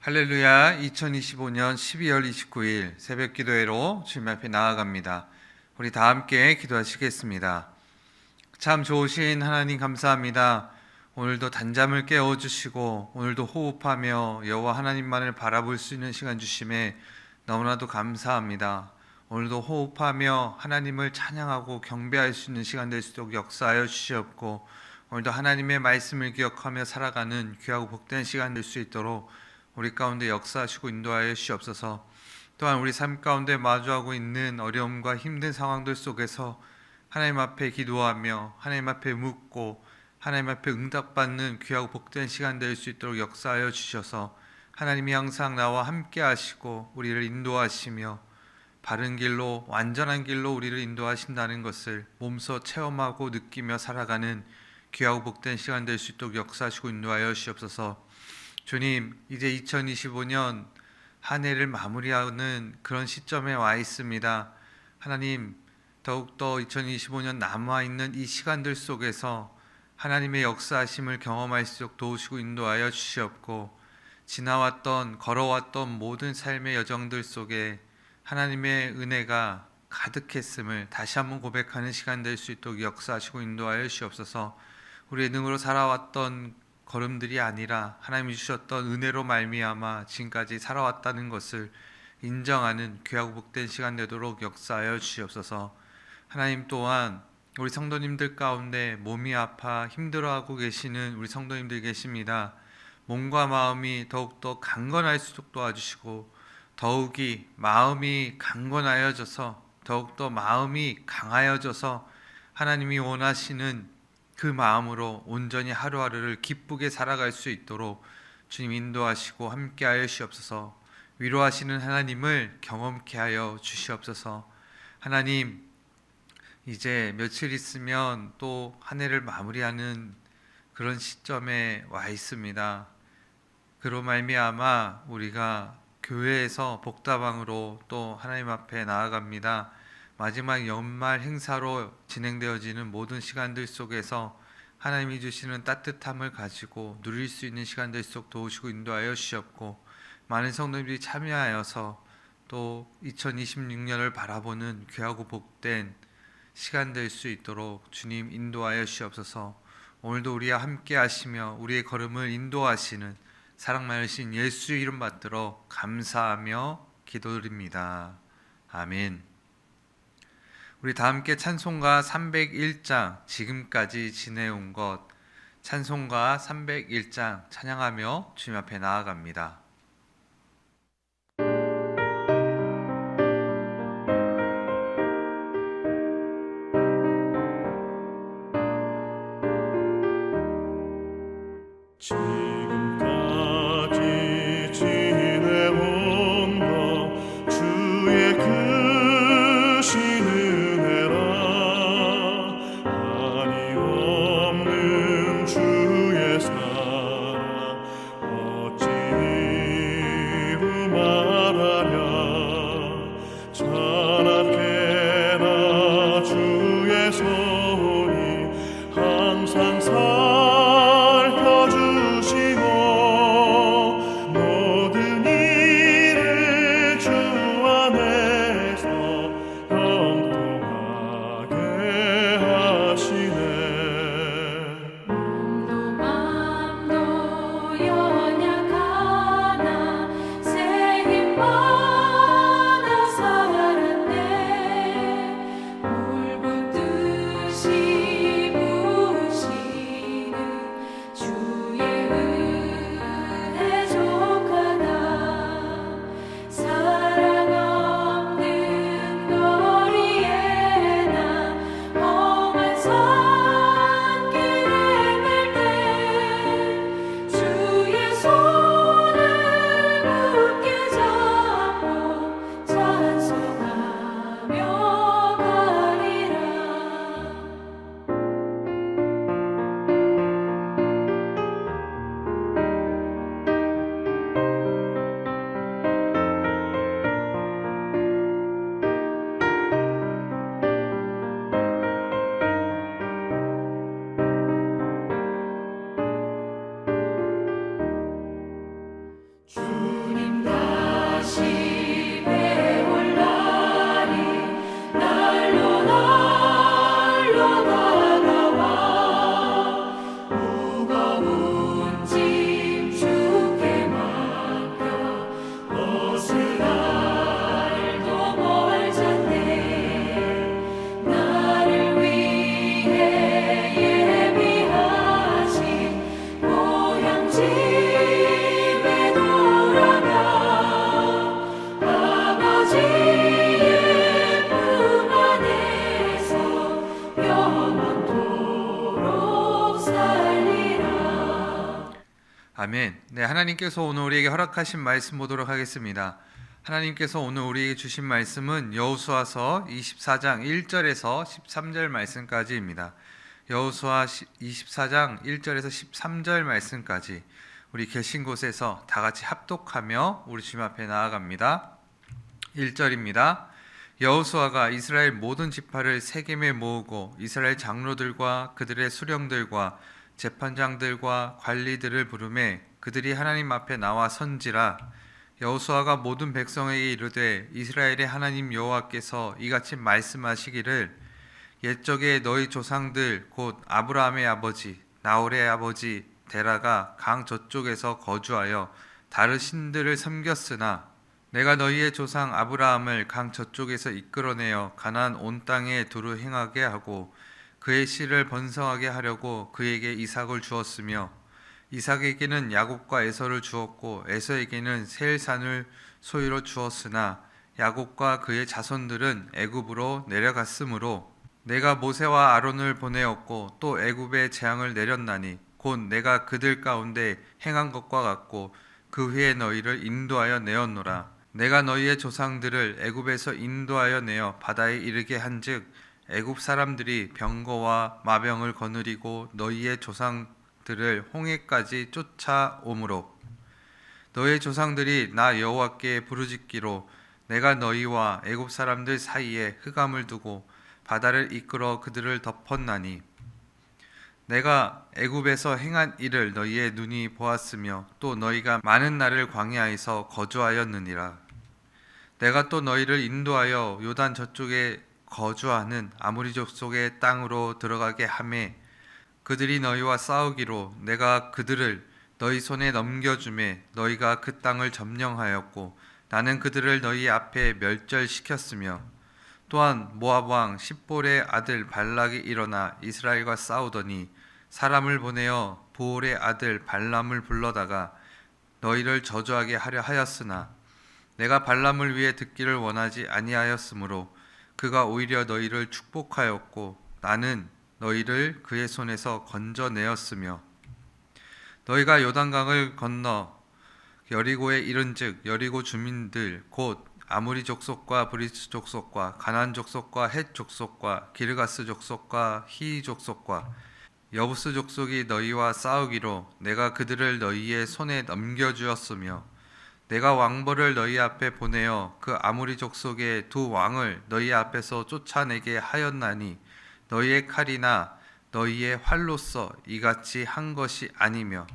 할렐루야. 2025년 12월 29일 새벽 기도회로 주님 앞에 나아갑니다. 우리 다 함께 기도하시겠습니다. 참 좋으신 하나님 감사합니다. 오늘도 단잠을 깨워주시고 오늘도 호흡하며 여호와 하나님만을 바라볼 수 있는 시간 주심에 너무나도 감사합니다. 오늘도 호흡하며 하나님을 찬양하고 경배할 수 있는 시간 될 수 있도록 역사하여 주시옵고, 오늘도 하나님의 말씀을 기억하며 살아가는 귀하고 복된 시간 될 수 있도록 우리 가운데 역사하시고 인도하여 주시옵소서. 또한 우리 삶 가운데 마주하고 있는 어려움과 힘든 상황들 속에서 하나님 앞에 기도하며 하나님 앞에 묻고 하나님 앞에 응답받는 귀하고 복된 시간 될 수 있도록 역사하여 주셔서 하나님이 항상 나와 함께 하시고 우리를 인도하시며 바른 길로, 완전한 길로 우리를 인도하신다는 것을 몸소 체험하고 느끼며 살아가는 귀하고 복된 시간 될 수 있도록 역사하시고 인도하여 주시옵소서. 주님, 이제 2025년 한 해를 마무리하는 그런 시점에 와 있습니다. 하나님, 더욱더 2025년 남아있는 이 시간들 속에서 하나님의 역사하심을 경험할 수 있도록 도우시고 인도하여 주시옵고, 지나왔던, 걸어왔던 모든 삶의 여정들 속에 하나님의 은혜가 가득했음을 다시 한번 고백하는 시간 될 수 있도록 역사하시고 인도하여 주시옵소서. 우리의 능으로 살아왔던 걸음들이 아니라 하나님이 주셨던 은혜로 말미암아 지금까지 살아왔다는 것을 인정하는 귀하고 복된 시간 되도록 역사하여 주시옵소서. 하나님, 또한 우리 성도님들 가운데 몸이 아파 힘들어하고 계시는 우리 성도님들 계십니다. 몸과 마음이 더욱더 강건할 수 있도록 도와주시고, 더욱이 마음이 강건하여져서 더욱더 마음이 강하여져서 하나님이 원하시는 그 마음으로 온전히 하루하루를 기쁘게 살아갈 수 있도록 주님 인도하시고 함께하여 주시옵소서. 위로하시는 하나님을 경험케 하여 주시옵소서. 하나님, 이제 며칠 있으면 또 한 해를 마무리하는 그런 시점에 와 있습니다. 그로 말미암아 우리가 교회에서 복다방으로 또 하나님 앞에 나아갑니다. 마지막 연말 행사로 진행되어지는 모든 시간들 속에서 하나님이 주시는 따뜻함을 가지고 누릴 수 있는 시간들 속 도우시고 인도하여 주시옵고, 많은 성도님들이 참여하여서 또 2026년을 바라보는 귀하고 복된 시간 될 수 있도록 주님 인도하여 주시옵소서. 오늘도 우리와 함께 하시며 우리의 걸음을 인도하시는 사랑 많으신 예수 이름 받들어 감사하며 기도드립니다. 아멘. 우리 다 함께 찬송가 301장 지금까지 지내온 것, 찬송가 301장 찬양하며 주님 앞에 나아갑니다. 지금까지 지내온 것 주의 크신 은혜라. 한이 없는 주의 사랑 어찌 이루 말하랴. 자나깨나 주의 손이 항상 모든 일을 주 안에서 형통하게 하시네. 몸도 맘도 연약하나 새 힘 받아 살았네. 물 붓듯이 부으시는 주의 은혜 족하다. 사랑 없는 거리에 나 험한 산길에 맬 때 주의 손을 굳게 잡고 찬송하며 가리라. 주 아멘. 네, 하나님께서 오늘 우리에게 허락하신 말씀 보도록 하겠습니다. 하나님께서 오늘 우리에게 주신 말씀은 여호수아서 24장 1절에서 13절 말씀까지입니다. 여호수아 24장 1절에서 13절 말씀까지 우리 계신 곳에서 다 같이 합독하며 우리 주님 앞에 나아갑니다. 1절입니다. 여호수아가 이스라엘 모든 지파를 세겜에 모으고 이스라엘 장로들과 그들의 수령들과 재판장들과 관리들을 부르매 그들이 하나님 앞에 나와 선지라. 여호수아가 모든 백성에게 이르되 이스라엘의 하나님 여호와께서 이같이 말씀하시기를 옛적에 너희 조상들 곧 아브라함의 아버지 나홀의 아버지 데라가 강 저쪽에서 거주하여 다른 신들을 섬겼으나 내가 너희의 조상 아브라함을 강 저쪽에서 이끌어내어 가나안 온 땅에 두루 행하게 하고 그의 씨를 번성하게 하려고 그에게 이삭을 주었으며 이삭에게는 야곱과 에서를 주었고 에서에게는 세일산을 소유로 주었으나 야곱과 그의 자손들은 애굽으로 내려갔으므로 내가 모세와 아론을 보내었고 또 애굽에 재앙을 내렸나니 곧 내가 그들 가운데 행한 것과 같고 그 후에 너희를 인도하여 내었노라. 내가 너희의 조상들을 애굽에서 인도하여 내어 바다에 이르게 한즉 애굽 사람들이 병거와 마병을 거느리고 너희의 조상들을 홍해까지 쫓아오므로 너희의 조상들이 나 여호와께 부르짖기로 내가 너희와 애굽 사람들 사이에 흑암을 두고 바다를 이끌어 그들을 덮었나니 내가 애굽에서 행한 일을 너희의 눈이 보았으며 또 너희가 많은 날을 광야에서 거주하였느니라. 내가 또 너희를 인도하여 요단 저쪽에 거주하는 아모리 족속의 땅으로 들어가게 하매 그들이 너희와 싸우기로 내가 그들을 너희 손에 넘겨주매 너희가 그 땅을 점령하였고 나는 그들을 너희 앞에 멸절시켰으며 또한 모압 왕 십볼의 아들 발락이 일어나 이스라엘과 싸우더니 사람을 보내어 보올의 아들 발람을 불러다가 너희를 저주하게 하려 하였으나 내가 발람을 위해 듣기를 원하지 아니하였으므로 그가 오히려 너희를 축복하였고 나는 너희를 그의 손에서 건져내었으며 너희가 요단강을 건너 여리고에 이른즉 여리고 주민들 곧 아모리 족속과 브리스 족속과 가나안 족속과 헷 족속과 기르가스 족속과 히 족속과 여부스 족속이 너희와 싸우기로 내가 그들을 너희의 손에 넘겨주었으며 내가 왕벌을 너희 앞에 보내어 그 아모리 족속의 두 왕을 너희 앞에서 쫓아내게 하였나니 너희의 칼이나 너희의 활로서 이같이 한 것이 아니며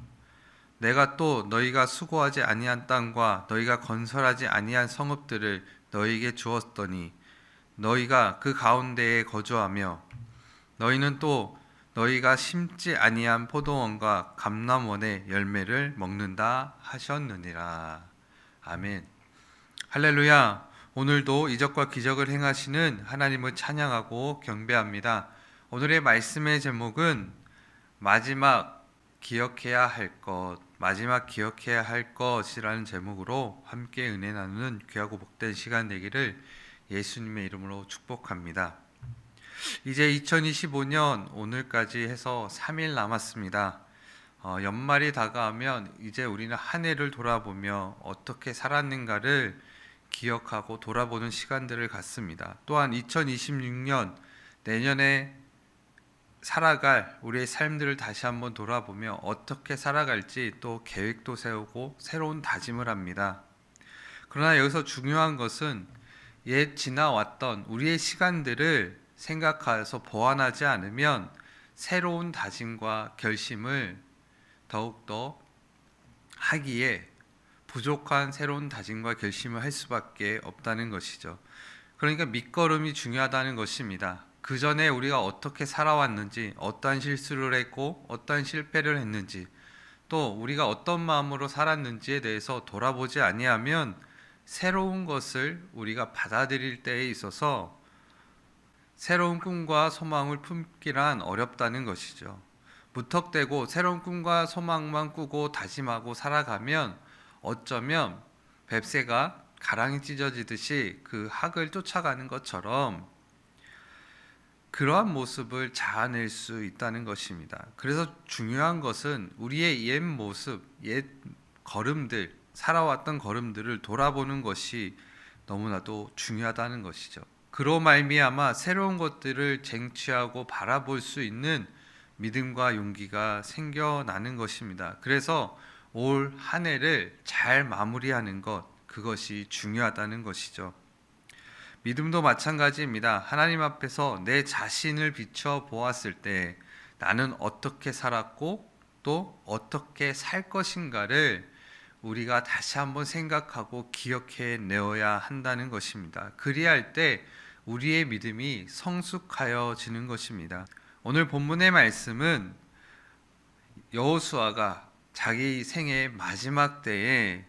내가 또 너희가 수고하지 아니한 땅과 너희가 건설하지 아니한 성읍들을 너희에게 주었더니 너희가 그 가운데에 거주하며 너희는 또 너희가 심지 아니한 포도원과 감람원의 열매를 먹는다 하셨느니라. 아멘. 할렐루야. 오늘도 이적과 기적을 행하시는 하나님을 찬양하고 경배합니다. 오늘의 말씀의 제목은 마지막 기억해야 할 것, 마지막 기억해야 할 것이라는 제목으로 함께 은혜 나누는 귀하고 복된 시간 되기를 예수님의 이름으로 축복합니다. 이제 2025년 오늘까지 해서 3일 남았습니다. 연말이 다가오면 이제 우리는 한 해를 돌아보며 어떻게 살았는가를 기억하고 돌아보는 시간들을 갖습니다. 또한 2026년 내년에 살아갈 우리의 삶들을 다시 한번 돌아보며 어떻게 살아갈지 또 계획도 세우고 새로운 다짐을 합니다. 그러나 여기서 중요한 것은 옛 지나왔던 우리의 시간들을 생각해서 보완하지 않으면 새로운 다짐과 결심을 더욱더 하기에 부족한 새로운 다짐과 결심을 할 수밖에 없다는 것이죠. 그러니까 밑거름이 중요하다는 것입니다. 그 전에 우리가 어떻게 살아왔는지, 어떠한 실수를 했고 어떠한 실패를 했는지, 또 우리가 어떤 마음으로 살았는지에 대해서 돌아보지 아니하면 새로운 것을 우리가 받아들일 때에 있어서 새로운 꿈과 소망을 품기란 어렵다는 것이죠. 무턱대고 새로운 꿈과 소망만 꾸고 다짐하고 살아가면 어쩌면 뱁새가 가랑이 찢어지듯이 그 학을 쫓아가는 것처럼 그러한 모습을 자아낼 수 있다는 것입니다. 그래서 중요한 것은 우리의 옛 모습, 옛 걸음들, 살아왔던 걸음들을 돌아보는 것이 너무나도 중요하다는 것이죠. 그로 말미암아 새로운 것들을 쟁취하고 바라볼 수 있는 믿음과 용기가 생겨나는 것입니다. 그래서 올 한 해를 잘 마무리하는 것, 그것이 중요하다는 것이죠. 믿음도 마찬가지입니다. 하나님 앞에서 내 자신을 비춰 보았을 때 나는 어떻게 살았고 또 어떻게 살 것인가를 우리가 다시 한번 생각하고 기억해 내어야 한다는 것입니다. 그리할 때 우리의 믿음이 성숙하여지는 것입니다. 오늘 본문의 말씀은 여호수아가 자기 생의 마지막 때에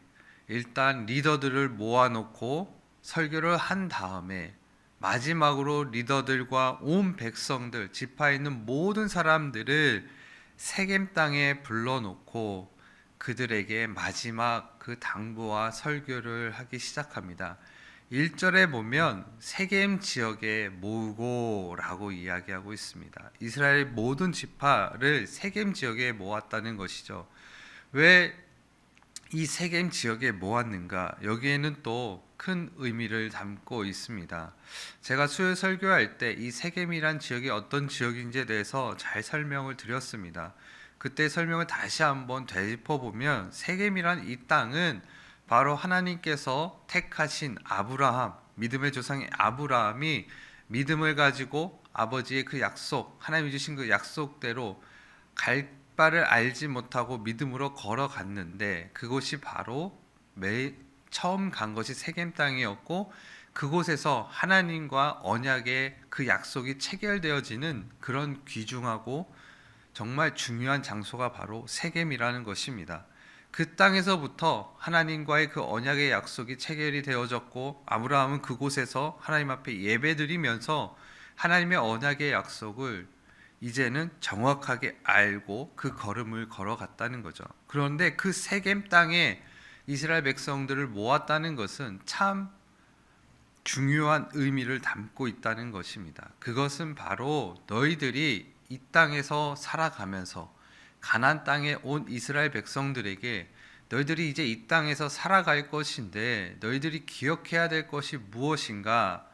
일단 리더들을 모아놓고 설교를 한 다음에 마지막으로 리더들과 온 백성들, 지파에 있는 모든 사람들을 세겜 땅에 불러놓고 그들에게 마지막 그 당부와 설교를 하기 시작합니다. 1절에 보면 세겜 지역에 모으고라고 이야기하고 있습니다. 이스라엘 모든 지파를 세겜 지역에 모았다는 것이죠. 왜 이 세겜 지역에 모았는가? 여기에는 또 큰 의미를 담고 있습니다. 제가 수요 설교할 때 이 세겜이란 지역이 어떤 지역인지에 대해서 잘 설명을 드렸습니다. 그때 설명을 다시 한번 되짚어보면 세겜이란 이 땅은 바로 하나님께서 택하신 아브라함, 믿음의 조상인 아브라함이 믿음을 가지고 아버지의 그 약속, 하나님이 주신 그 약속대로 갈 바를 알지 못하고 믿음으로 걸어갔는데 그곳이 바로 처음 간 것이 세겜 땅이었고 그곳에서 하나님과 언약의 그 약속이 체결되어지는 그런 귀중하고 정말 중요한 장소가 바로 세겜이라는 것입니다. 그 땅에서부터 하나님과의 그 언약의 약속이 체결이 되어졌고 아브라함은 그곳에서 하나님 앞에 예배드리면서 하나님의 언약의 약속을 이제는 정확하게 알고 그 걸음을 걸어갔다는 거죠. 그런데 그 세겜 땅에 이스라엘 백성들을 모았다는 것은 참 중요한 의미를 담고 있다는 것입니다. 그것은 바로 너희들이 이 땅에서 살아가면서 가나안 땅에 온 이스라엘 백성들에게 너희들이 이제 이 땅에서 살아갈 것인데 너희들이 기억해야 될 것이 무엇인가?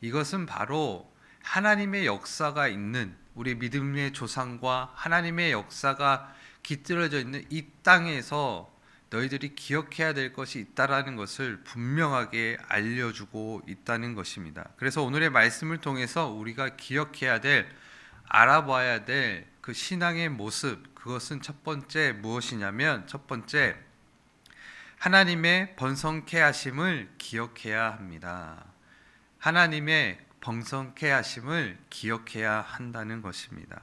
이것은 바로 하나님의 역사가 있는 우리 믿음의 조상과 하나님의 역사가 깃들어져 있는 이 땅에서 너희들이 기억해야 될 것이 있다라는 것을 분명하게 알려주고 있다는 것입니다. 그래서 오늘의 말씀을 통해서 우리가 기억해야 될, 알아봐야 될 그 신앙의 모습, 그것은 첫 번째 무엇이냐면 첫 번째 하나님의 번성케 하심을 기억해야 합니다. 하나님의 번성케 하심을 기억해야 한다는 것입니다.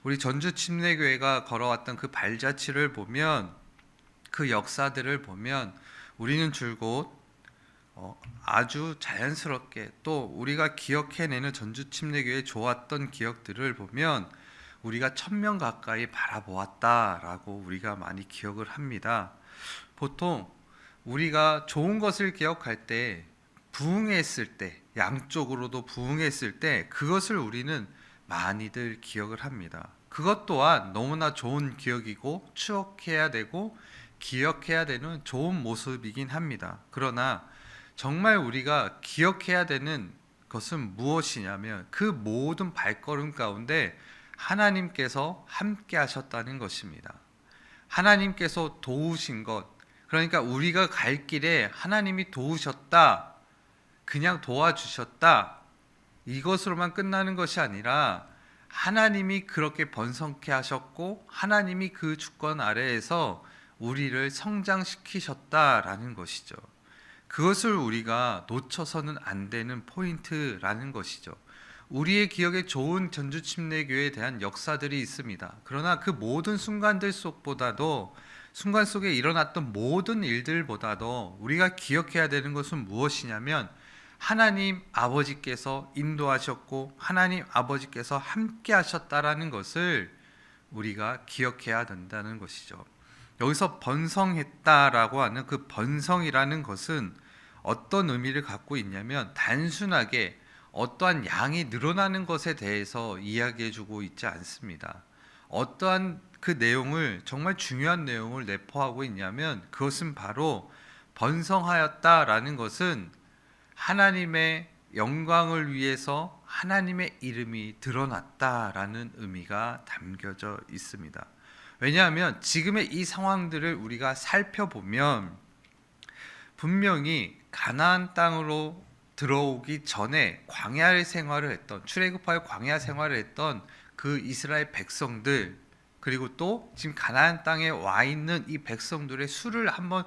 우리 전주 침례교회가 걸어왔던 그 발자취를 보면 그 역사들을 보면 우리는 줄곧 아주 자연스럽게 또 우리가 기억해내는 전주 침례교회의 좋았던 기억들을 보면 우리가 1000명 가까이 바라보았다라고 우리가 많이 기억을 합니다. 보통 우리가 좋은 것을 기억할 때 부흥했을 때 양쪽으로도 부흥했을 때 그것을 우리는 많이들 기억을 합니다. 그것 또한 너무나 좋은 기억이고 추억해야 되고 기억해야 되는 좋은 모습이긴 합니다. 그러나 정말 우리가 기억해야 되는 것은 무엇이냐면 그 모든 발걸음 가운데 하나님께서 함께 하셨다는 것입니다. 하나님께서 도우신 것, 그러니까 우리가 갈 길에 하나님이 도우셨다, 그냥 도와주셨다, 이것으로만 끝나는 것이 아니라 하나님이 그렇게 번성케 하셨고 하나님이 그 주권 아래에서 우리를 성장시키셨다라는 것이죠. 그것을 우리가 놓쳐서는 안 되는 포인트라는 것이죠. 우리의 기억에 좋은 전주 침례교회에 대한 역사들이 있습니다. 그러나 그 모든 순간들 속보다도 순간 속에 일어났던 모든 일들보다도 우리가 기억해야 되는 것은 무엇이냐면 하나님 아버지께서 인도하셨고 하나님 아버지께서 함께 하셨다라는 것을 우리가 기억해야 된다는 것이죠. 여기서 번성했다라고 하는 그 번성이라는 것은 어떤 의미를 갖고 있냐면 단순하게 어떠한 양이 늘어나는 것에 대해서 이야기해주고 있지 않습니다. 어떠한 그 내용을 정말 중요한 내용을 내포하고 있냐면 그것은 바로 번성하였다라는 것은 하나님의 영광을 위해서 하나님의 이름이 드러났다라는 의미가 담겨져 있습니다. 왜냐하면 지금의 이 상황들을 우리가 살펴보면 분명히 가나안 땅으로 들어오기 전에 광야 생활을 했던, 출애굽하여 광야 생활을 했던 그 이스라엘 백성들, 그리고 또 지금 가나안 땅에 와 있는 이 백성들의 수를 한번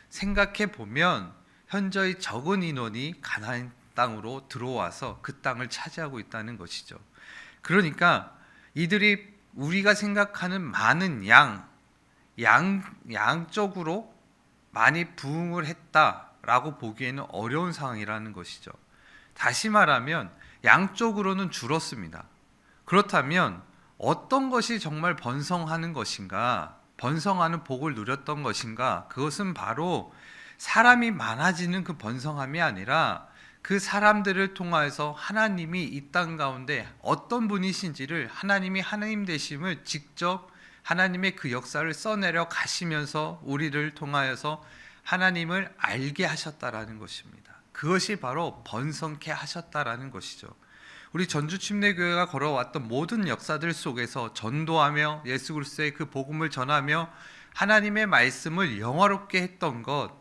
생각해 보면 현저히 적은 인원이 가나안 땅으로 들어와서 그 땅을 차지하고 있다는 것이죠. 그러니까 이들이 우리가 생각하는 많은 양적으로 많이 부흥을 했다라고 보기에는 어려운 상황이라는 것이죠. 다시 말하면 양적으로는 줄었습니다. 그렇다면 어떤 것이 정말 번성하는 것인가, 번성하는 복을 누렸던 것인가, 그것은 바로 사람이 많아지는 그 번성함이 아니라 그 사람들을 통하여서 하나님이 이 땅 가운데 어떤 분이신지를, 하나님이 하나님 되심을 직접 하나님의 그 역사를 써내려 가시면서 우리를 통하여서 하나님을 알게 하셨다라는 것입니다. 그것이 바로 번성케 하셨다라는 것이죠. 우리 전주침례교회가 걸어왔던 모든 역사들 속에서 전도하며 예수 그리스도의 그 복음을 전하며 하나님의 말씀을 영화롭게 했던 것,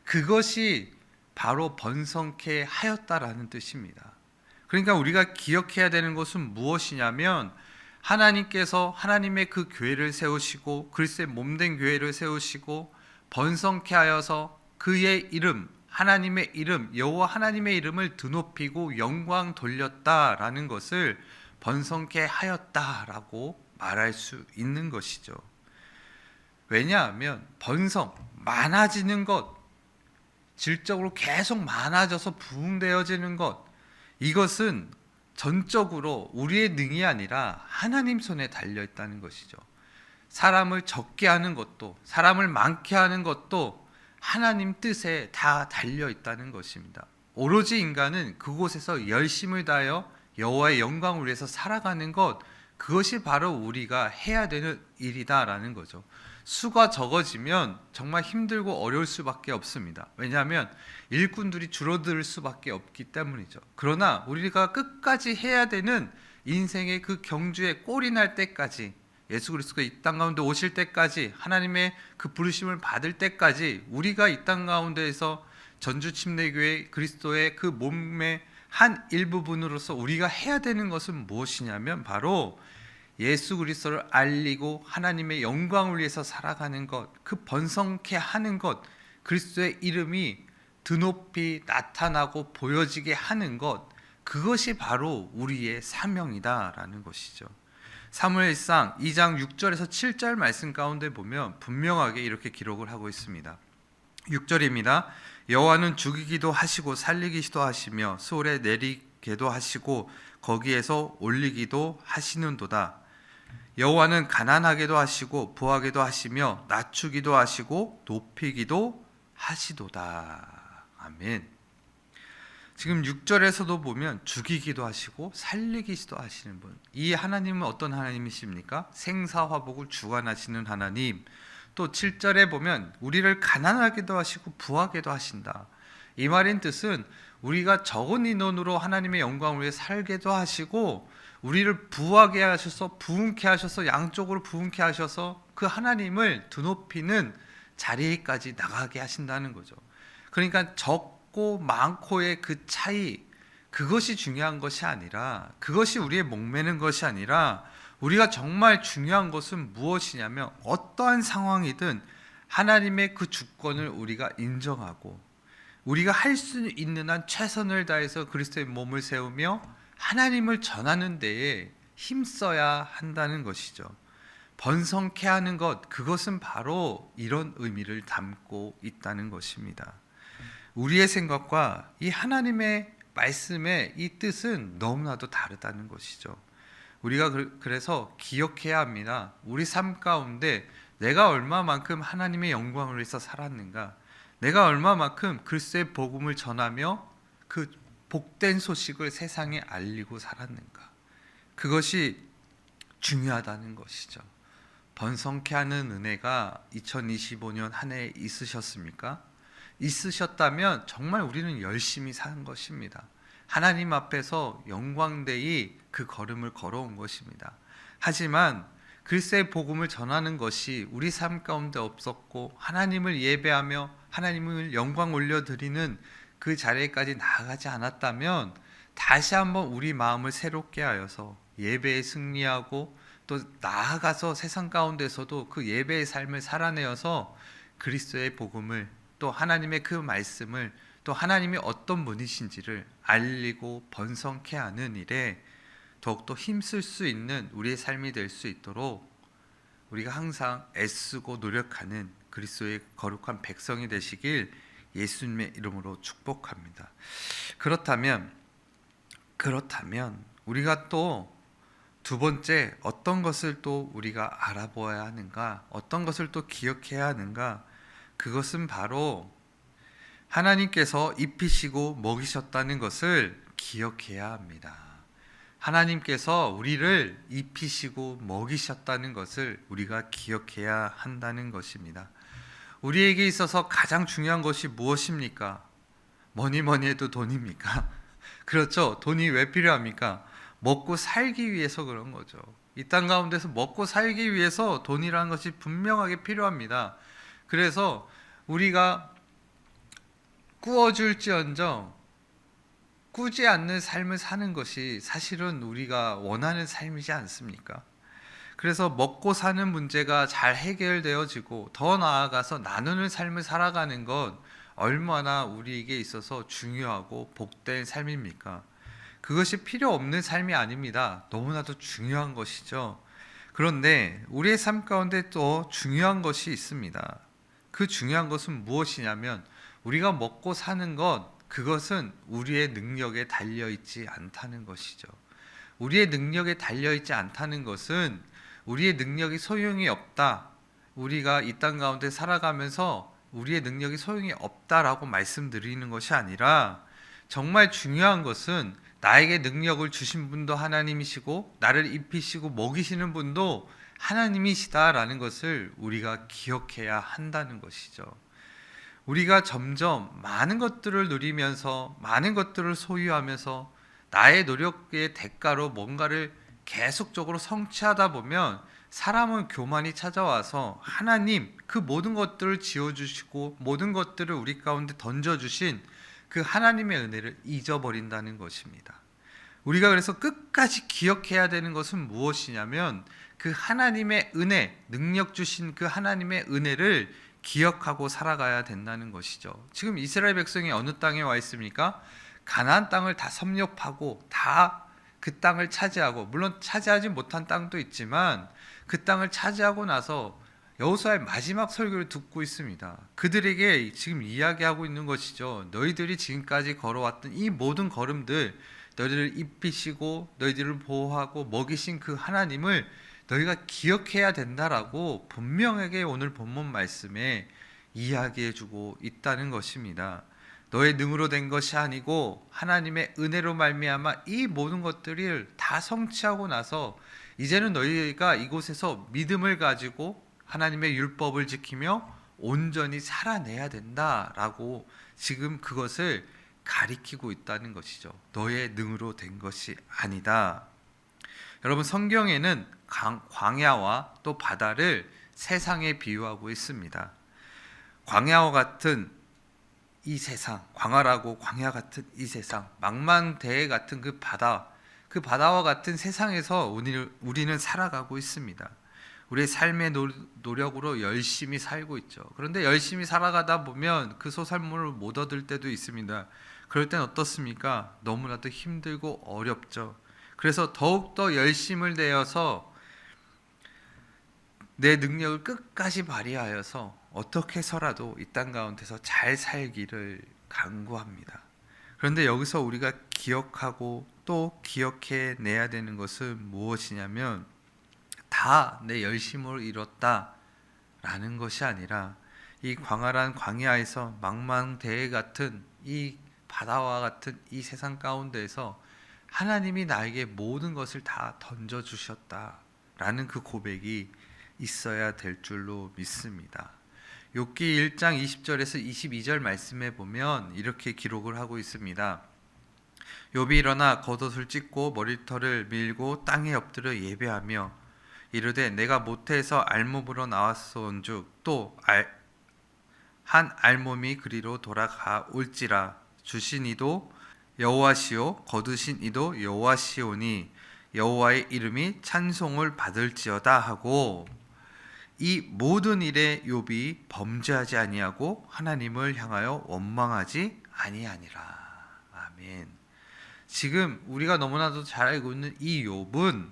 그것이 바로 번성케 하였다라는 뜻입니다. 그러니까 우리가 기억해야 되는 것은 무엇이냐면 하나님께서 하나님의 그 교회를 세우시고 그리스도의 몸된 교회를 세우시고 번성케 하여서 그의 이름, 하나님의 이름, 여호와 하나님의 이름을 드높이고 영광 돌렸다라는 것을 번성케 하였다라고 말할 수 있는 것이죠. 왜냐하면 번성, 많아지는 것, 질적으로 계속 많아져서 부흥되어지는 것, 이것은 전적으로 우리의 능이 아니라 하나님 손에 달려 있다는 것이죠. 사람을 적게 하는 것도, 사람을 많게 하는 것도 하나님 뜻에 다 달려 있다는 것입니다. 오로지 인간은 그곳에서 열심을 다하여 여호와의 영광을 위해서 살아가는 것, 그것이 바로 우리가 해야 되는 일이다라는 거죠. 수가 적어지면 정말 힘들고 어려울 수밖에 없습니다. 왜냐하면 일꾼들이 줄어들 수밖에 없기 때문이죠. 그러나 우리가 끝까지 해야 되는 인생의 그 경주에 꼴이 날 때까지, 예수 그리스도가 이 땅 가운데 오실 때까지, 하나님의 그 부르심을 받을 때까지 우리가 이 땅 가운데에서 전주침례교회 그리스도의 그 몸의 한 일부분으로서 우리가 해야 되는 것은 무엇이냐면 바로 예수 그리스도를 알리고 하나님의 영광을 위해서 살아가는 것, 그 번성케 하는 것, 그리스도의 이름이 드높이 나타나고 보여지게 하는 것, 그것이 바로 우리의 사명이다라는 것이죠. 사무엘상 2장 6절에서 7절 말씀 가운데 보면 분명하게 이렇게 기록을 하고 있습니다. 6절입니다. 여호와는 죽이기도 하시고 살리기도 하시며 수월에 내리게도 하시고 거기에서 올리기도 하시는도다. 여호와는 가난하게도 하시고 부하게도 하시며 낮추기도 하시고 높이기도 하시도다. 아멘. 지금 6절에서도 보면 죽이기도 하시고 살리기도 하시는 분, 이 하나님은 어떤 하나님이십니까? 생사화복을 주관하시는 하나님. 또 7절에 보면 우리를 가난하게도 하시고 부하게도 하신다. 이 말인 뜻은 우리가 적은 인원으로 하나님의 영광을 위해 살게도 하시고 우리를 부하게 하셔서 부흥케 하셔서 양쪽으로 부흥케 하셔서 그 하나님을 드높이는 자리까지 나가게 하신다는 거죠. 그러니까 적고 많고의 그 차이, 그것이 중요한 것이 아니라, 그것이 우리의 목매는 것이 아니라, 우리가 정말 중요한 것은 무엇이냐면 어떠한 상황이든 하나님의 그 주권을 우리가 인정하고 우리가 할 수 있는 한 최선을 다해서 그리스도의 몸을 세우며 하나님을 전하는 데에 힘써야 한다는 것이죠. 번성케 하는 것, 그것은 바로 이런 의미를 담고 있다는 것입니다. 우리의 생각과 이 하나님의 말씀의 이 뜻은 너무나도 다르다는 것이죠. 우리가 그래서 기억해야 합니다. 우리 삶 가운데 내가 얼마만큼 하나님의 영광을 위해서 살았는가, 내가 얼마만큼 그리스도의 복음을 전하며 그 복된 소식을 세상에 알리고 살았는가? 그것이 중요하다는 것이죠. 번성케 하는 은혜가 2025년 한 해에 있으셨습니까? 있으셨다면 정말 우리는 열심히 산 것입니다. 하나님 앞에서 영광되이 그 걸음을 걸어온 것입니다. 하지만 글쎄 복음을 전하는 것이 우리 삶 가운데 없었고 하나님을 예배하며 하나님을 영광 올려드리는 그 자리에까지 나아가지 않았다면 다시 한번 우리 마음을 새롭게 하여서 예배에 승리하고 또 나아가서 세상 가운데서도 그 예배의 삶을 살아내어서 그리스도의 복음을 또 하나님의 그 말씀을 또 하나님이 어떤 분이신지를 알리고 번성케 하는 일에 더욱더 힘쓸 수 있는 우리의 삶이 될 수 있도록 우리가 항상 애쓰고 노력하는 그리스도의 거룩한 백성이 되시길 예수님의 이름으로 축복합니다. 그렇다면 우리가 또 두 번째 어떤 것을 또 우리가 알아보아야 하는가? 어떤 것을 또 기억해야 하는가? 그것은 바로 하나님께서 입히시고 먹이셨다는 것을 기억해야 합니다. 하나님께서 우리를 입히시고 먹이셨다는 것을 우리가 기억해야 한다는 것입니다. 우리에게 있어서 가장 중요한 것이 무엇입니까? 뭐니 해도 돈입니까? 그렇죠. 돈이 왜 필요합니까? 먹고 살기 위해서 그런 거죠. 이 땅 가운데서 먹고 살기 위해서 돈이라는 것이 분명하게 필요합니다. 그래서 우리가 꾸어줄지언정 꾸지 않는 삶을 사는 것이 사실은 우리가 원하는 삶이지 않습니까? 그래서 먹고 사는 문제가 잘 해결되어지고 더 나아가서 나누는 삶을 살아가는 것 얼마나 우리에게 있어서 중요하고 복된 삶입니까? 그것이 필요 없는 삶이 아닙니다. 너무나도 중요한 것이죠. 그런데 우리의 삶 가운데 또 중요한 것이 있습니다. 그 중요한 것은 무엇이냐면 우리가 먹고 사는 것, 그것은 우리의 능력에 달려있지 않다는 것이죠. 우리의 능력에 달려있지 않다는 것은 우리의 능력이 소용이 없다. 우리가 이 땅 가운데 살아가면서 우리의 능력이 소용이 없다라고 말씀드리는 것이 아니라 정말 중요한 것은 나에게 능력을 주신 분도 하나님이시고 나를 입히시고 먹이시는 분도 하나님이시다라는 것을 우리가 기억해야 한다는 것이죠. 우리가 점점 많은 것들을 누리면서 많은 것들을 소유하면서 나의 노력의 대가로 뭔가를 계속적으로 성취하다 보면 사람은 교만이 찾아와서 하나님 그 모든 것들을 지어주시고 모든 것들을 우리 가운데 던져주신 그 하나님의 은혜를 잊어버린다는 것입니다. 우리가 그래서 끝까지 기억해야 되는 것은 무엇이냐면 그 하나님의 은혜, 능력 주신 그 하나님의 은혜를 기억하고 살아가야 된다는 것이죠. 지금 이스라엘 백성이 어느 땅에 와 있습니까? 가나안 땅을 다 섭렵하고 다 그 땅을 차지하고, 물론 차지하지 못한 땅도 있지만 그 땅을 차지하고 나서 여호수아의 마지막 설교를 듣고 있습니다. 그들에게 지금 이야기하고 있는 것이죠. 너희들이 지금까지 걸어왔던 이 모든 걸음들, 너희들을 입히시고 너희들을 보호하고 먹이신 그 하나님을 너희가 기억해야 된다라고 분명하게 오늘 본문 말씀에 이야기해주고 있다는 것입니다. 너의 능으로 된 것이 아니고 하나님의 은혜로 말미암아 이 모든 것들을 다 성취하고 나서 이제는 너희가 이곳에서 믿음을 가지고 하나님의 율법을 지키며 온전히 살아내야 된다라고 지금 그것을 가리키고 있다는 것이죠. 너의 능으로 된 것이 아니다. 여러분, 성경에는 광야와 또 바다를 세상에 비유하고 있습니다. 광야와 같은 이 세상, 광활하고 광야 같은 이 세상, 망망대해 같은 그 바다와 같은 세상에서 우리는 살아가고 있습니다. 우리의 삶의 노력으로 열심히 살고 있죠. 그런데 열심히 살아가다 보면 그 소산물을 못 얻을 때도 있습니다. 그럴 땐 어떻습니까? 너무나도 힘들고 어렵죠. 그래서 더욱더 열심을 내어서 내 능력을 끝까지 발휘하여서 어떻게 해서라도 이 땅 가운데서 잘 살기를 간구합니다. 그런데 여기서 우리가 기억하고 또 기억해내야 되는 것은 무엇이냐면 다 내 열심으로 이뤘다라는 것이 아니라 이 광활한 광야에서 망망대해 같은 이 바다와 같은 이 세상 가운데에서 하나님이 나에게 모든 것을 다 던져주셨다라는 그 고백이 있어야 될 줄로 믿습니다. 욥기 1장 20절에서 22절 말씀에 보면 이렇게 기록을 하고 있습니다. 욥이 일어나 겉옷을 찢고 머리털을 밀고 땅에 엎드려 예배하며 이르되 내가 모태에서 알몸으로 나왔소온즉 또 한 알몸이 그리로 돌아가 올지라 주신 이도 여호와시오 거두신 이도 여호와시오니 여호와의 이름이 찬송을 받을지어다 하고 이 모든 일에 욥이 범죄하지 아니하고 하나님을 향하여 원망하지 아니하니라. 아멘. 지금 우리가 너무나도 잘 알고 있는 이 욥은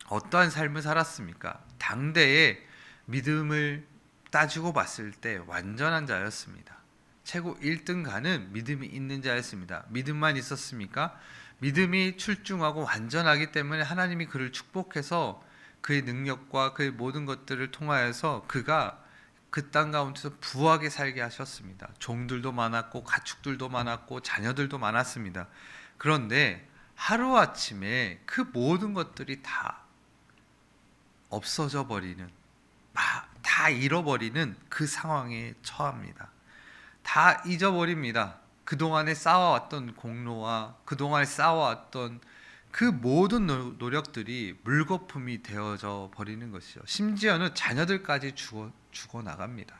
어떠한 삶을 살았습니까? 당대의 믿음을 따지고 봤을 때 완전한 자였습니다. 최고 1등가는 믿음이 있는 자였습니다. 믿음만 있었습니까? 믿음이 출중하고 완전하기 때문에 하나님이 그를 축복해서 그의 능력과 그의 모든 것들을 통하여서 그가 그 땅 가운데서 부하게 살게 하셨습니다. 종들도 많았고 가축들도 많았고 자녀들도 많았습니다. 그런데 하루아침에 그 모든 것들이 다 없어져 버리는, 다 잃어버리는 그 상황에 처합니다. 다 잊어버립니다. 그동안에 쌓아왔던 공로와 그동안에 쌓아왔던 그 모든 노력들이 물거품이 되어져 버리는 것이죠. 심지어는 자녀들까지 죽어 나갑니다.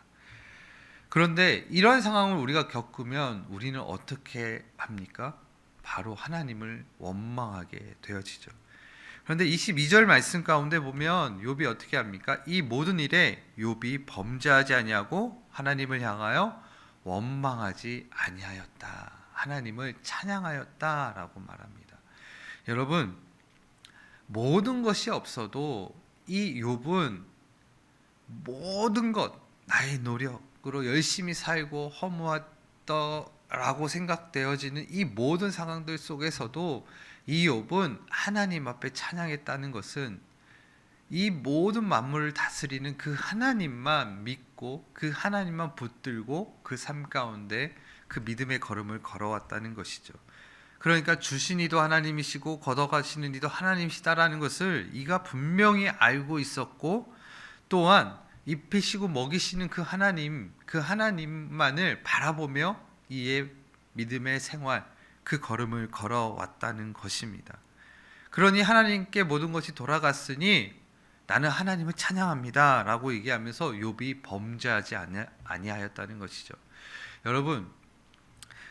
그런데 이런 상황을 우리가 겪으면 우리는 어떻게 합니까? 바로 하나님을 원망하게 되어지죠. 그런데 22절 말씀 가운데 보면 욥이 어떻게 합니까? 이 모든 일에 욥이 범죄하지 아니하고 하나님을 향하여 원망하지 아니하였다. 하나님을 찬양하였다라고 말합니다. 여러분, 모든 것이 없어도 이 욥은 모든 것, 나의 노력으로 열심히 살고 허무하다라고 생각되어지는 이 모든 상황들 속에서도 이 욥은 하나님 앞에 찬양했다는 것은 이 모든 만물을 다스리는 그 하나님만 믿고 그 하나님만 붙들고 그 삶 가운데 그 믿음의 걸음을 걸어왔다는 것이죠. 그러니까 주신 이도 하나님이시고 걷어가시는 이도 하나님이시다라는 것을 이가 분명히 알고 있었고 또한 입히시고 먹이시는 그 하나님만을 바라보며 이의 믿음의 생활, 그 걸음을 걸어왔다는 것입니다. 그러니 하나님께 모든 것이 돌아갔으니 나는 하나님을 찬양합니다 라고 얘기하면서 욥이 범죄하지 아니하였다는 것이죠. 여러분,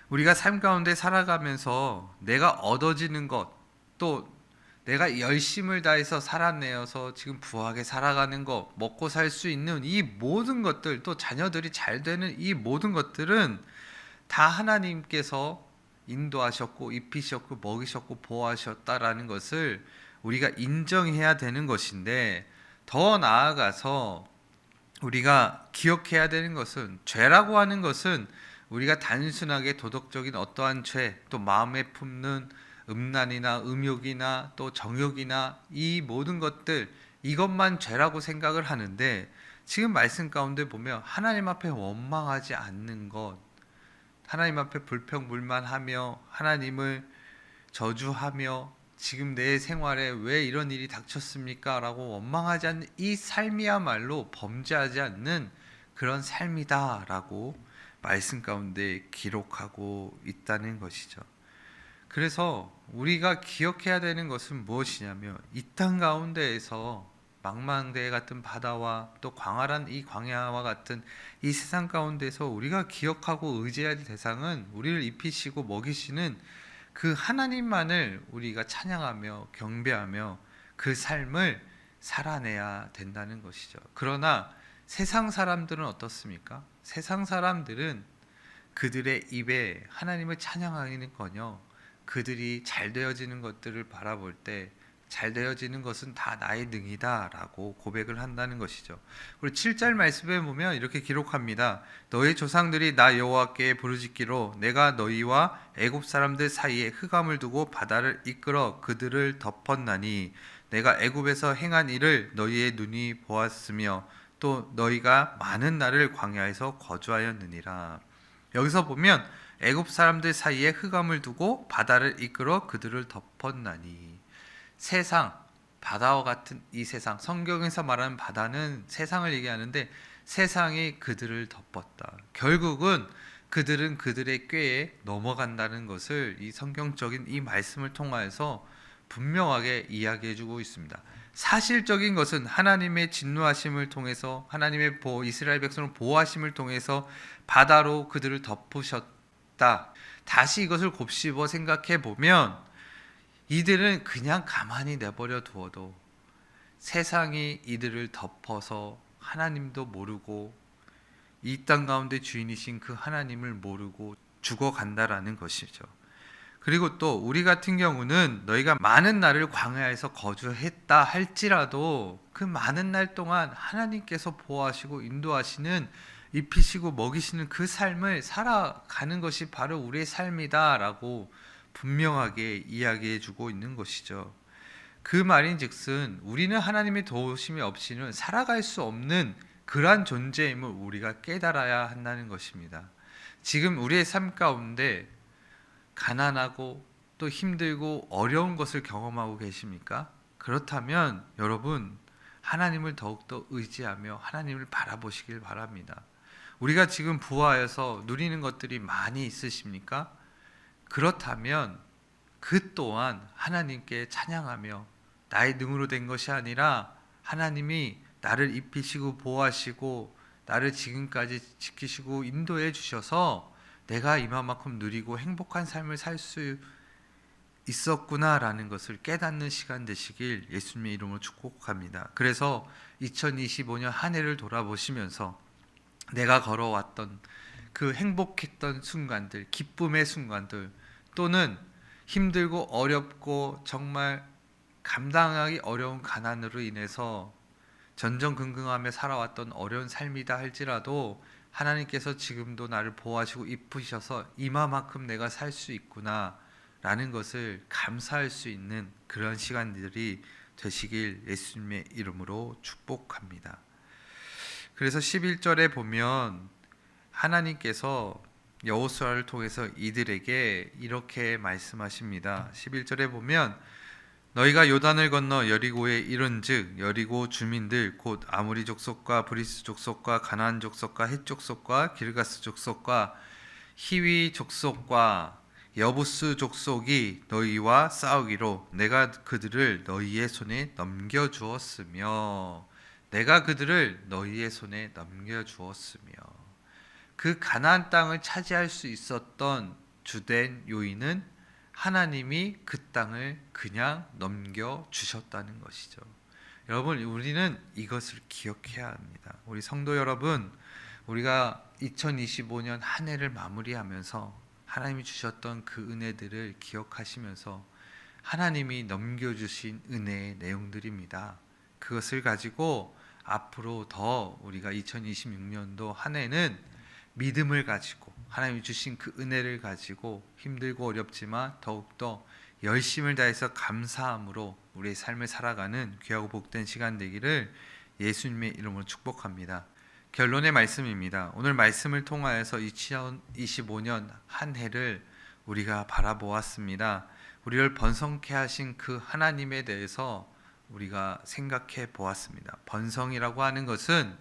우리가 삶 가운데 살아가면서 내가 얻어지는 것, 또 내가 열심을 다해서 살아내어서 지금 부하게 살아가는 것, 먹고 살 수 있는 이 모든 것들, 또 자녀들이 잘 되는 이 모든 것들은 다 하나님께서 인도하셨고 입히셨고 먹이셨고 보호하셨다라는 것을 우리가 인정해야 되는 것인데, 더 나아가서 우리가 기억해야 되는 것은, 죄라고 하는 것은 우리가 단순하게 도덕적인 어떠한 죄, 또 마음에 품는 음란이나 음욕이나 또 정욕이나 이 모든 것들, 이것만 죄라고 생각을 하는데, 지금 말씀 가운데 보면 하나님 앞에 원망하지 않는 것, 하나님 앞에 불평불만하며 하나님을 저주하며 지금 내 생활에 왜 이런 일이 닥쳤습니까? 라고 원망하지 않는 이 삶이야말로 범죄하지 않는 그런 삶이다 라고 말씀 가운데 기록하고 있다는 것이죠. 그래서 우리가 기억해야 되는 것은 무엇이냐면, 이 땅 가운데에서 망망대해 같은 바다와 또 광활한 이 광야와 같은 이 세상 가운데서 우리가 기억하고 의지해야 할 대상은 우리를 입히시고 먹이시는 그 하나님만을 우리가 찬양하며 경배하며 그 삶을 살아내야 된다는 것이죠. 그러나 세상 사람들은 어떻습니까? 세상 사람들은 그들의 입에 하나님을 찬양하기는커녕 그들이 잘 되어지는 것들을 바라볼 때 잘 되어지는 것은 다 나의 능이다 라고 고백을 한다는 것이죠. 그리고 7절 말씀에 보면 이렇게 기록합니다. 너희 조상들이 나 여호와께 부르짖기로 내가 너희와 애굽 사람들 사이에 흑암을 두고 바다를 이끌어 그들을 덮었나니 내가 애굽에서 행한 일을 너희의 눈이 보았으며 또 너희가 많은 날을 광야에서 거주하였느니라. 여기서 보면 애굽 사람들 사이에 흑암을 두고 바다를 이끌어 그들을 덮었나니. 세상, 바다와 같은 이 세상, 성경에서 말하는 바다는 세상을 얘기하는데 세상이 그들을 덮었다. 결국은 그들은 그들의 꾀에 넘어간다는 것을 이 성경적인 이 말씀을 통하여서 분명하게 이야기해주고 있습니다. 사실적인 것은 하나님의 진노하심을 통해서 하나님의 이스라엘 백성을 보호하심을 통해서 바다로 그들을 덮으셨다. 다시 이것을 곱씹어 생각해 보면 이들은 그냥 가만히 내버려 두어도 세상이 이들을 덮어서 하나님도 모르고 이 땅 가운데 주인이신 그 하나님을 모르고 죽어간다라는 것이죠. 그리고 또 우리 같은 경우는 너희가 많은 날을 광야에서 거주했다 할지라도 그 많은 날 동안 하나님께서 보호하시고 인도하시는 입히시고 먹이시는 그 삶을 살아가는 것이 바로 우리의 삶이다라고 분명하게 이야기해 주고 있는 것이죠. 그 말인즉슨 우리는 하나님의 도우심이 없이는 살아갈 수 없는 그러한 존재임을 우리가 깨달아야 한다는 것입니다. 지금 우리의 삶 가운데 가난하고 또 힘들고 어려운 것을 경험하고 계십니까? 그렇다면 여러분 하나님을 더욱더 의지하며 하나님을 바라보시길 바랍니다. 우리가 지금 부하여서 누리는 것들이 많이 있으십니까? 그렇다면 그 또한 하나님께 찬양하며 나의 능으로 된 것이 아니라 하나님이 나를 입히시고 보호하시고 나를 지금까지 지키시고 인도해 주셔서 내가 이만큼 누리고 행복한 삶을 살 수 있었구나라는 것을 깨닫는 시간 되시길 예수님의 이름으로 축복합니다. 그래서 2025년 한 해를 돌아보시면서 내가 걸어왔던 그 행복했던 순간들, 기쁨의 순간들 또는 힘들고 어렵고 정말 감당하기 어려운 가난으로 인해서 전전긍긍하며 살아왔던 어려운 삶이다 할지라도 하나님께서 지금도 나를 보호하시고 입히셔서 이마만큼 내가 살 수 있구나 라는 것을 감사할 수 있는 그런 시간들이 되시길 예수님의 이름으로 축복합니다. 그래서 11절에 보면 하나님께서 여호수아를 통해서 이들에게 이렇게 말씀하십니다. 11절에 보면 너희가 요단을 건너 여리고에 이른즉 여리고 주민들 곧 아모리 족속과 브리스 족속과 가나안 족속과 헷 족속과 기르가스 족속과 히위 족속과 여부스 족속이 너희와 싸우기로 내가 그들을 너희의 손에 넘겨주었으며 그 가나안 땅을 차지할 수 있었던 주된 요인은 하나님이 그 땅을 그냥 넘겨주셨다는 것이죠. 여러분 우리는 이것을 기억해야 합니다. 우리 성도 여러분, 우리가 2025년 한 해를 마무리하면서 하나님이 주셨던 그 은혜들을 기억하시면서 하나님이 넘겨주신 은혜의 내용들입니다. 그것을 가지고 앞으로 더 우리가 2026년도 한 해는 믿음을 가지고 하나님이 주신 그 은혜를 가지고 힘들고 어렵지만 더욱더 열심을 다해서 감사함으로 우리의 삶을 살아가는 귀하고 복된 시간 되기를 예수님의 이름으로 축복합니다. 결론의 말씀입니다. 오늘 말씀을 통하여서 2025년 한 해를 우리가 바라보았습니다. 우리를 번성케 하신 그 하나님에 대해서 우리가 생각해 보았습니다. 번성이라고 하는 것은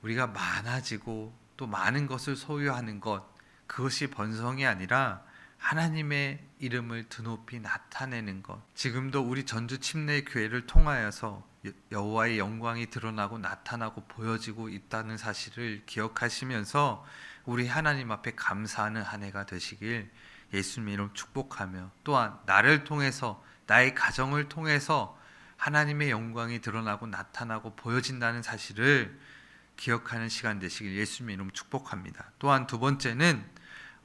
우리가 많아지고 또 많은 것을 소유하는 것, 그것이 번성이 아니라 하나님의 이름을 드높이 나타내는 것. 지금도 우리 전주 침례 교회를 통하여서 여호와의 영광이 드러나고 나타나고 보여지고 있다는 사실을 기억하시면서 우리 하나님 앞에 감사하는 한 해가 되시길 예수님의 이름 축복하며, 또한 나를 통해서 나의 가정을 통해서 하나님의 영광이 드러나고 나타나고 보여진다는 사실을 기억하는 시간 되시길 예수님의 이름 축복합니다. 또한 두 번째는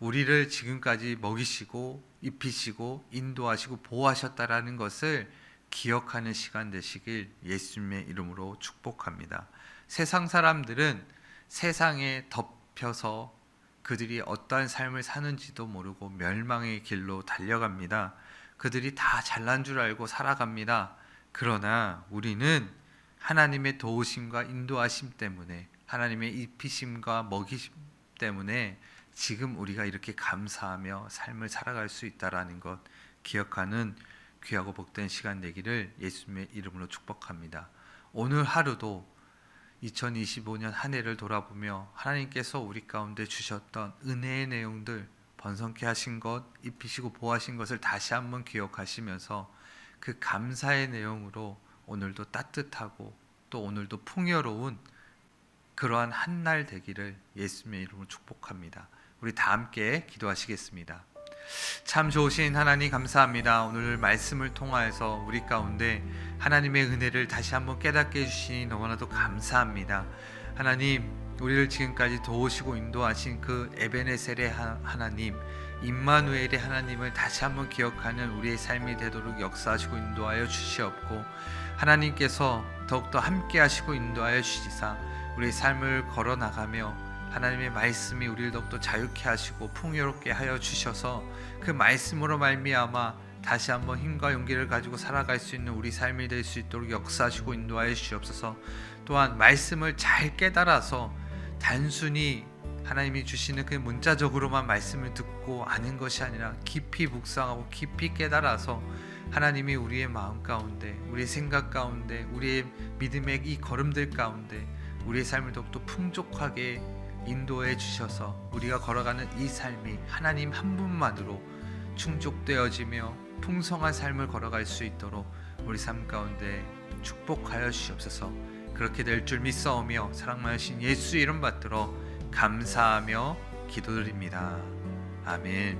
우리를 지금까지 먹이시고 입히시고 인도하시고 보호하셨다라는 것을 기억하는 시간 되시길 예수님의 이름으로 축복합니다. 세상 사람들은 세상에 덮여서 그들이 어떠한 삶을 사는지도 모르고 멸망의 길로 달려갑니다. 그들이 다 잘난 줄 알고 살아갑니다. 그러나 우리는 하나님의 도우심과 인도하심 때문에, 하나님의 입히심과 먹이심 때문에 지금 우리가 이렇게 감사하며 삶을 살아갈 수 있다라는 것 기억하는 귀하고 복된 시간 되기를 예수님의 이름으로 축복합니다. 오늘 하루도 2025년 한 해를 돌아보며 하나님께서 우리 가운데 주셨던 은혜의 내용들, 번성케 하신 것, 입히시고 보호하신 것을 다시 한번 기억하시면서 그 감사의 내용으로 오늘도 따뜻하고 또 오늘도 풍요로운 그러한 한 날 되기를 예수님의 이름으로 축복합니다. 우리 다 함께 기도하시겠습니다. 참 좋으신 하나님 감사합니다. 오늘 말씀을 통하여서 우리 가운데 하나님의 은혜를 다시 한번 깨닫게 해주시니 너무나도 감사합니다. 하나님, 우리를 지금까지 도우시고 인도하신 그 에베네셀의 하나님, 임마누엘의 하나님을 다시 한번 기억하는 우리의 삶이 되도록 역사하시고 인도하여 주시옵고, 하나님께서 더욱더 함께 하시고 인도하여 주시사 우리의 삶을 걸어나가며 하나님의 말씀이 우리를 더욱더 자유케 하시고 풍요롭게 하여 주셔서 그 말씀으로 말미암아 다시 한번 힘과 용기를 가지고 살아갈 수 있는 우리 삶이 될 수 있도록 역사하시고 인도하여 주시옵소서. 또한 말씀을 잘 깨달아서 단순히 하나님이 주시는 그 문자적으로만 말씀을 듣고 아는 것이 아니라 깊이 묵상하고 깊이 깨달아서 하나님이 우리의 마음 가운데, 우리의 생각 가운데, 우리의 믿음의 이 걸음들 가운데 우리의 삶을 더욱더 풍족하게 인도해 주셔서 우리가 걸어가는 이 삶이 하나님 한 분만으로 충족되어지며 풍성한 삶을 걸어갈 수 있도록 우리 삶 가운데 축복하여 주시옵소서. 그렇게 될 줄 믿사오며 사랑 많으신 예수 이름 받들어 감사하며 기도드립니다. 아멘.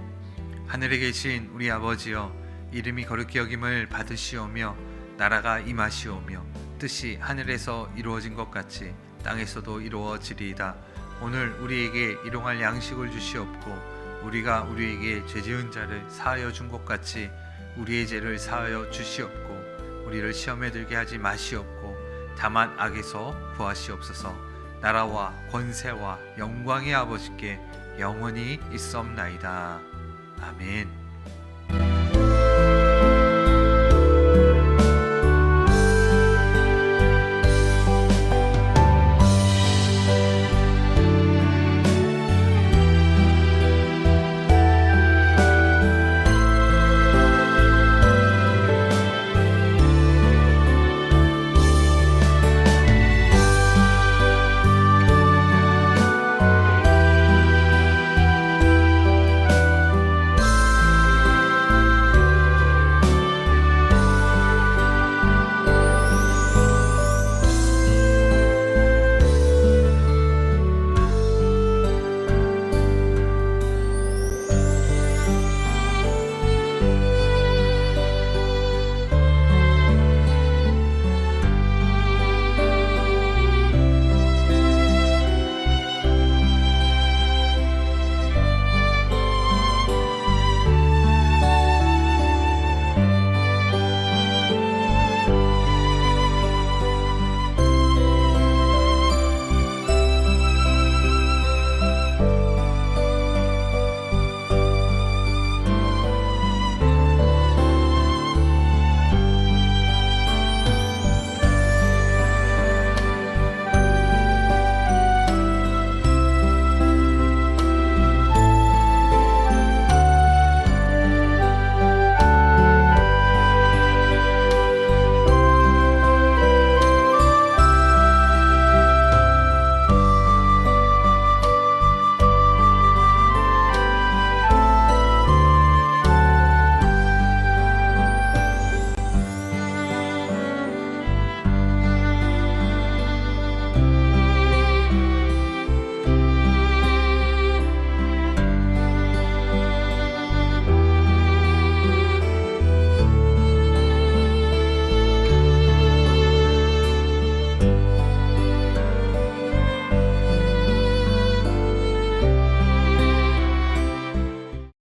하늘에 계신 우리 아버지여, 이름이 거룩히 여김을 받으시오며 나라가 임하시오며 뜻이 하늘에서 이루어진 것 같이 땅에서도 이루어지리이다. 오늘 우리에게 일용할 양식을 주시옵고 우리가 우리에게 죄 지은 자를 사하여 준 것 같이 우리의 죄를 사하여 주시옵고 우리를 시험에 들게 하지 마시옵고 다만 악에서 구하시옵소서. 나라와 권세와 영광의 아버지께 영원히 있사옵나이다. 아멘.